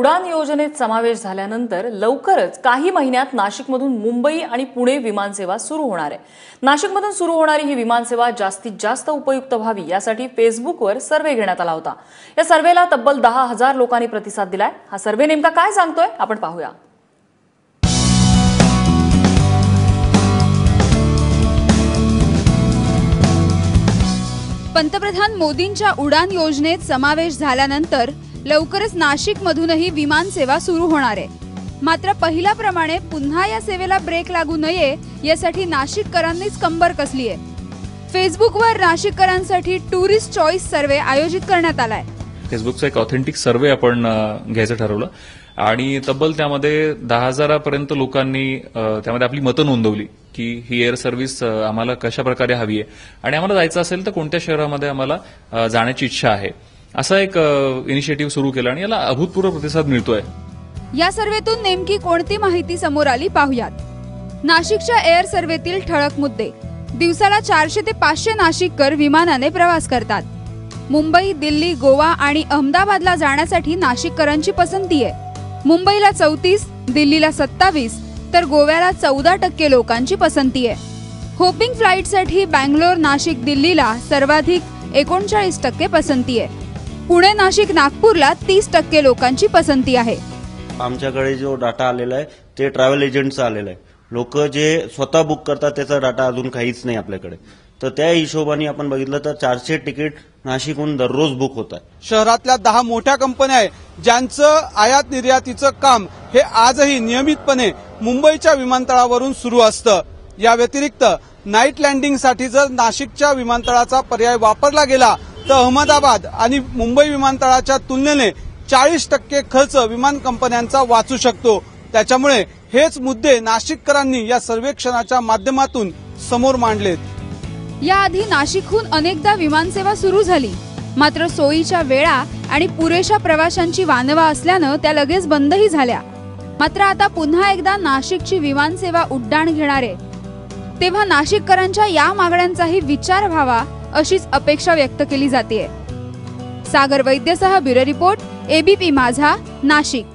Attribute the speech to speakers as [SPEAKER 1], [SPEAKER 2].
[SPEAKER 1] उडान योजनेत समावेश झाल्यानंतर लवकरच काही महिन्यात नाशिकमधून मुंबई आणि पुणे विमानसेवा सुरू होणार आहे। नाशिकमधून सुरू होणारी ही विमानसेवा जास्तीत जास्त उपयुक्त व्हावी यासाठी फेसबुकवर सर्वे घेण्यात आला होता। या सर्वेला तब्बल 10,000 लोकांनी प्रतिसाद दिलाय। हा सर्वे नेमका काय सांगतोय आपण पाहूया।
[SPEAKER 2] पंतप्रधान मोदींच्या उडान योजनेत समावेश झाल्यानंतर लवकरच नाशिकमधूनही विमान सेवा सुरू होणार आहे। मात्र पहिल्याप्रमाणे पुन्हा या सेवेला ब्रेक लागू नये यासाठी नाशिककरांनीच कंबर कसली आहे। फेसबुकवर नाशिककरांसाठी टुरिस्ट चॉईस सर्वे आयोजित करण्यात आलाय।
[SPEAKER 3] फेसबुकचा एक ऑथेंटिक सर्वे आपण घ्यायचं ठरवलं आणि तब्बल त्यामध्ये 10,000 पर्यंत लोकांनी त्यामध्ये आपली मतं नोंदवली की ही एअर सर्व्हिस आम्हाला कशा प्रकारे हवी आहे आणि आम्हाला जायचं असेल तर कोणत्या शहरामध्ये आम्हाला जाण्याची इच्छा आहे, असा एक इनिशिएटिव्ह सुरू केला आणि याला अभूतपूर्व प्रतिसाद मिळतोय।
[SPEAKER 2] या सर्वेतून नेमकी कोणती माहिती समोर आली पाहूयात। नाशिकच्या एअर सर्वेतील ठळक मुद्दे। दिवसाला 400 ते 500 नाशिककर विमानाने प्रवास करतात। मुंबई, दिल्ली, गोवा आणि अहमदाबादला जाण्यासाठी नाशिककरांची पसंती आहे। मुंबईला 34, दिल्लीला 27 तर गोव्याला 14% लोकांची पसंती आहे। होपिंग फ्लाईटसाठी बँगलोर, नाशिक, दिल्लीला सर्वाधिक 39% पसंती आहे। पुणे, नाशिक, नागपूरला 30% लोकांची पसंती आहे।
[SPEAKER 4] आमच्याकडे जो डाटा आलेला आहे ते ट्रॅव्हल एजंटचा आलेला आहे। लोक जे स्वतः बुक करतात त्याचा डाटा अजून काहीच नाही आपल्याकडे। तर त्या हिशोबाने आपण बघितलं तर 400 तिकीट नाशिकहून दररोज बुक होत आहे।
[SPEAKER 5] शहरातल्या 10 मोठ्या कंपन्या आहेत ज्यांचं आयात निर्यातीचं काम हे आजही नियमितपणे मुंबईच्या विमानतळावरून सुरू असतं। या व्यतिरिक्त नाईट लँडिंगसाठी जर नाशिकच्या विमानतळाचा पर्याय वापरला गेला तर अहमदाबाद आणि मुंबई विमानतळाच्या तुलनेने 40% खर्च विमान कंपन्यांचा वाचू शकतो। त्याच्यामुळे हेच मुद्दे नाशिककरांनी या सर्वेक्षणाच्या माध्यमातून समोर मांडलेत।
[SPEAKER 2] याआधी नाशिकहून अनेकदा विमानसेवा सुरू झाली, मात्र सोयीच्या वेळा आणि पुरेशा प्रवाशांची वानवा असल्यानं त्या लगेच बंदही झाल्या। मात्र आता पुन्हा एकदा नाशिकची विमानसेवा उड्डाण घेणार आहे, तेव्हा नाशिककरांच्या या मागण्यांचाही विचार व्हावा अशीच अपेक्षा व्यक्त केली जाते। सागर वैद्यसह ब्युरो रिपोर्ट, एबीपी माझा, नाशिक।